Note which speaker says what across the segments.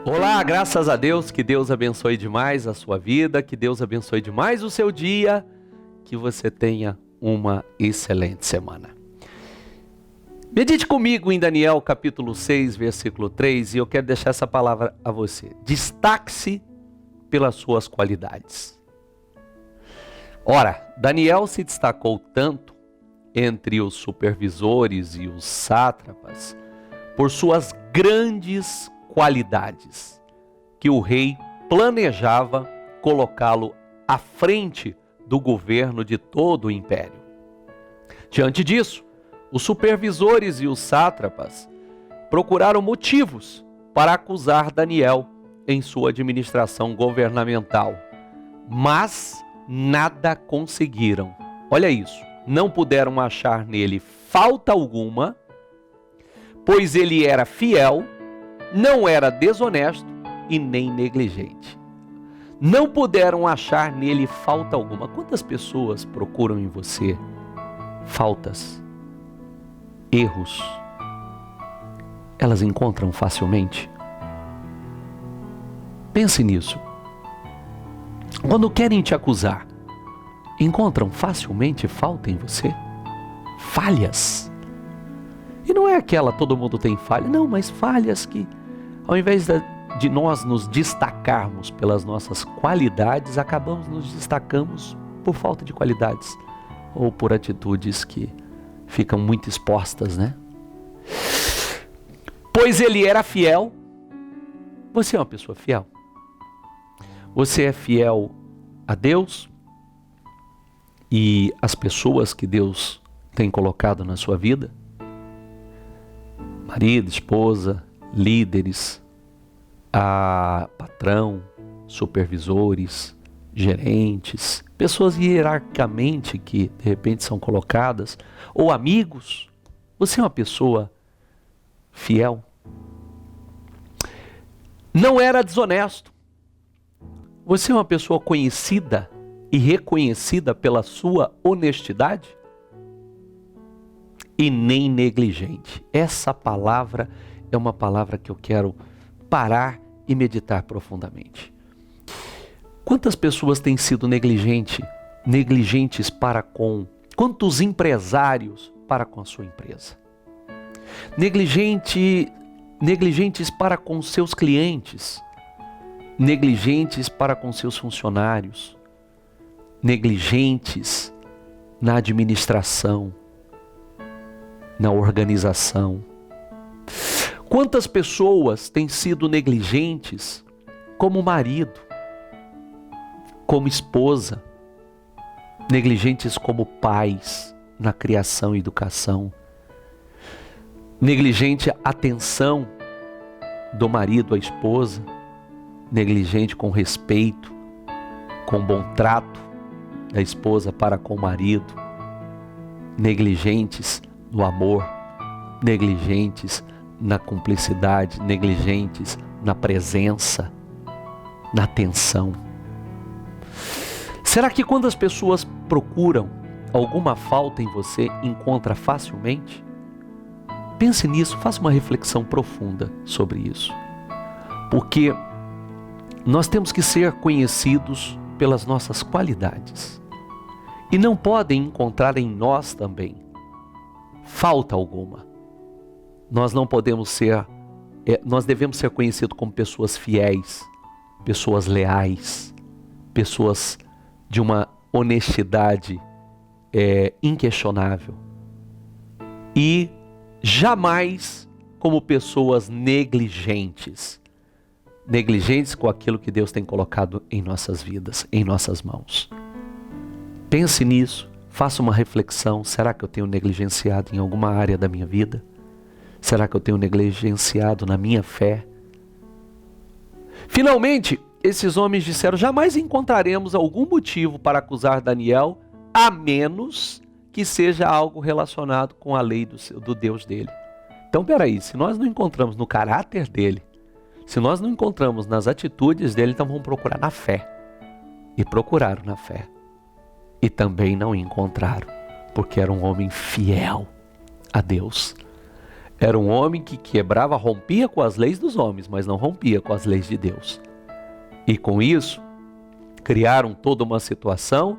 Speaker 1: Olá, graças a Deus, que Deus abençoe demais a sua vida, que Deus abençoe demais o seu dia, que você tenha uma excelente semana. Medite comigo em Daniel capítulo 6, versículo 3, e eu quero deixar essa palavra a você. Destaque-se pelas suas qualidades. Ora, Daniel se destacou tanto entre os supervisores e os sátrapas por suas grandes qualidades, que o rei planejava colocá-lo à frente do governo de todo o império. Diante disso, os supervisores e os sátrapas procuraram motivos para acusar Daniel em sua administração governamental, mas nada conseguiram. Olha isso, não puderam achar nele falta alguma, pois ele era fiel, não era desonesto e nem negligente. Não puderam achar nele falta alguma. Quantas pessoas procuram em você faltas, erros? Elas encontram facilmente? Pense nisso. Quando querem te acusar, encontram facilmente falta em você? Falhas. E não é aquela, todo mundo tem falha. Não, mas falhas que, ao invés de nós nos destacarmos pelas nossas qualidades, acabamos nos destacamos por falta de qualidades. Ou por atitudes que ficam muito expostas, né? Pois ele era fiel. Você é uma pessoa fiel? Você é fiel a Deus e as pessoas que Deus tem colocado na sua vida? Marido, esposa, líderes, patrão, supervisores, gerentes, pessoas hierarquicamente que de repente são colocadas, ou amigos. Você é uma pessoa fiel? Não era desonesto. Você é uma pessoa conhecida e reconhecida pela sua honestidade? E nem negligente. Essa palavra é uma palavra que eu quero parar e meditar profundamente. Quantas pessoas têm sido negligentes para com... Quantos empresários para com a sua empresa? Negligentes para com seus clientes. Negligentes para com seus funcionários. Negligentes na administração, na organização. Quantas pessoas têm sido negligentes como marido, como esposa, negligentes como pais na criação e educação, negligente atenção do marido à esposa, negligente com respeito, com bom trato da esposa para com o marido, negligentes no amor, negligentes na cumplicidade, negligentes na presença, na atenção. Será que quando as pessoas procuram alguma falta em você, encontra facilmente? Pense nisso, faça uma reflexão profunda sobre isso. Porque nós temos que ser conhecidos pelas nossas qualidades. E não podem encontrar em nós também falta alguma. Nós não podemos ser, nós devemos ser conhecidos como pessoas fiéis, pessoas leais, pessoas de uma honestidade inquestionável. E jamais como pessoas negligentes. Negligentes com aquilo que Deus tem colocado em nossas vidas, em nossas mãos. Pense nisso, faça uma reflexão. Será que eu tenho negligenciado em alguma área da minha vida? Será que eu tenho negligenciado na minha fé? Finalmente, esses homens disseram: jamais encontraremos algum motivo para acusar Daniel, a menos que seja algo relacionado com a lei do Deus dele. Então, peraí, se nós não encontramos no caráter dele, se nós não encontramos nas atitudes dele, então vamos procurar na fé. E procuraram na fé. E também não encontraram, porque era um homem fiel a Deus. Era um homem que quebrava, rompia com as leis dos homens, mas não rompia com as leis de Deus. E com isso, criaram toda uma situação,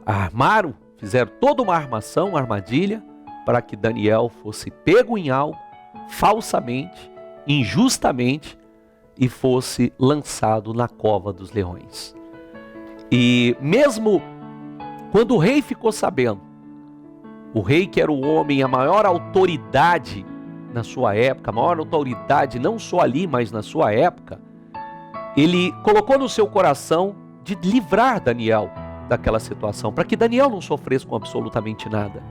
Speaker 1: armaram, fizeram toda uma armação, uma armadilha, para que Daniel fosse pego em algo, falsamente, injustamente, e fosse lançado na cova dos leões. E mesmo quando o rei ficou sabendo, o rei que era o homem, a maior autoridade na sua época, a maior autoridade não só ali, mas na sua época, ele colocou no seu coração de livrar Daniel daquela situação, para que Daniel não sofresse com absolutamente nada.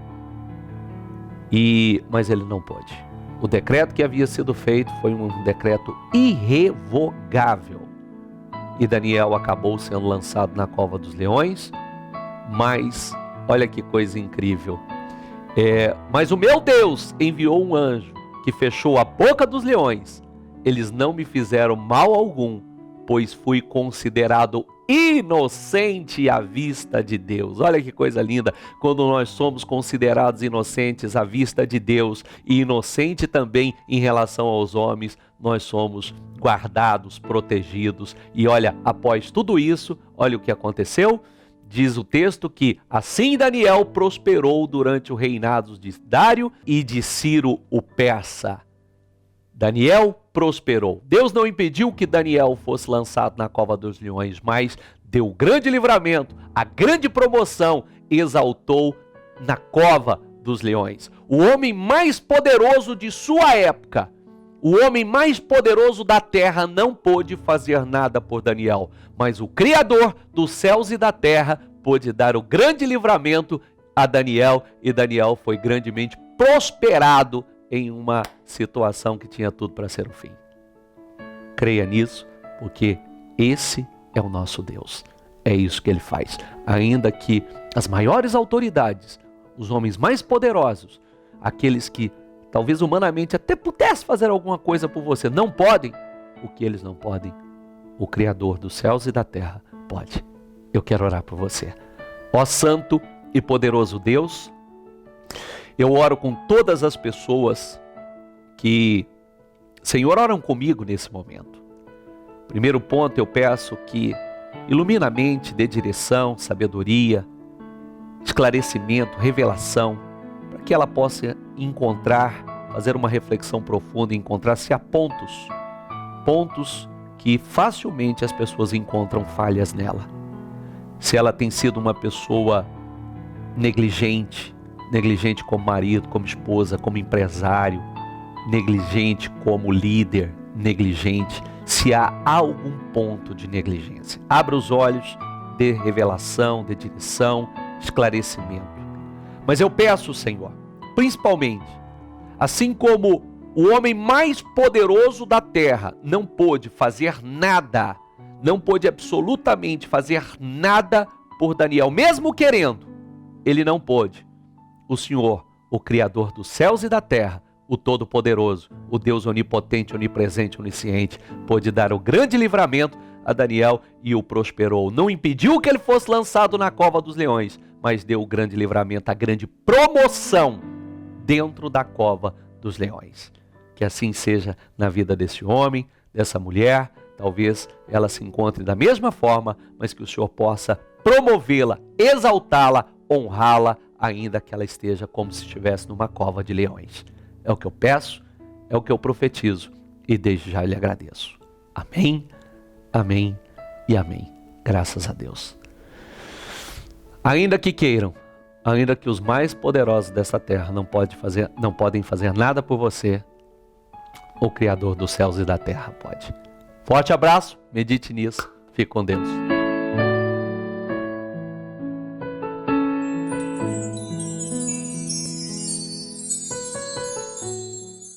Speaker 1: Mas ele não pôde. O decreto que havia sido feito foi um decreto irrevogável. E Daniel acabou sendo lançado na cova dos leões, mas olha que coisa incrível. Mas o meu Deus enviou um anjo que fechou a boca dos leões. Eles não me fizeram mal algum, pois fui considerado inocente à vista de Deus. Olha que coisa linda, quando nós somos considerados inocentes à vista de Deus e inocente também em relação aos homens, nós somos guardados, protegidos. E olha, após tudo isso, olha o que aconteceu. Diz o texto que assim Daniel prosperou durante o reinado de Dário e de Ciro o persa. Daniel prosperou. Deus não impediu que Daniel fosse lançado na cova dos leões, mas deu o grande livramento, a grande promoção, exaltou na cova dos leões. O homem mais poderoso de sua época, o homem mais poderoso da terra, não pôde fazer nada por Daniel, mas o Criador dos céus e da terra pôde dar o grande livramento a Daniel, e Daniel foi grandemente prosperado em uma situação que tinha tudo para ser o fim. Creia nisso, porque esse é o nosso Deus. É isso que ele faz. Ainda que as maiores autoridades, os homens mais poderosos, aqueles que talvez humanamente até pudessem fazer alguma coisa por você, não podem, o que eles não podem, o Criador dos céus e da terra pode. Eu quero orar por você. Ó Santo e poderoso Deus, eu oro com todas as pessoas que, Senhor, oram comigo nesse momento. Primeiro ponto, eu peço que ilumina a mente, dê direção, sabedoria, esclarecimento, revelação, para que ela possa encontrar, fazer uma reflexão profunda e encontrar se há pontos que facilmente as pessoas encontram falhas nela. Se ela tem sido uma pessoa negligente como marido, como esposa, como empresário, negligente como líder, negligente, se há algum ponto de negligência, abra os olhos, dê revelação, dê direção, esclarecimento. Mas eu peço, Senhor, principalmente, assim como o homem mais poderoso da terra não pôde fazer nada, não pôde absolutamente fazer nada por Daniel, mesmo querendo, ele não pôde. O Senhor, o Criador dos céus e da terra, o Todo-Poderoso, o Deus onipotente, onipresente, onisciente, pôde dar o grande livramento a Daniel e o prosperou. Não impediu que ele fosse lançado na cova dos leões, mas deu o grande livramento, a grande promoção dentro da cova dos leões. Que assim seja na vida desse homem, dessa mulher. Talvez ela se encontre da mesma forma, mas que o Senhor possa promovê-la, exaltá-la, honrá-la, ainda que ela esteja como se estivesse numa cova de leões. É o que eu peço, é o que eu profetizo e desde já lhe agradeço. Amém, amém e amém. Graças a Deus. Ainda que queiram, ainda que os mais poderosos dessa terra não podem fazer nada por você, o Criador dos céus e da terra pode. Forte abraço, medite nisso, fique com Deus.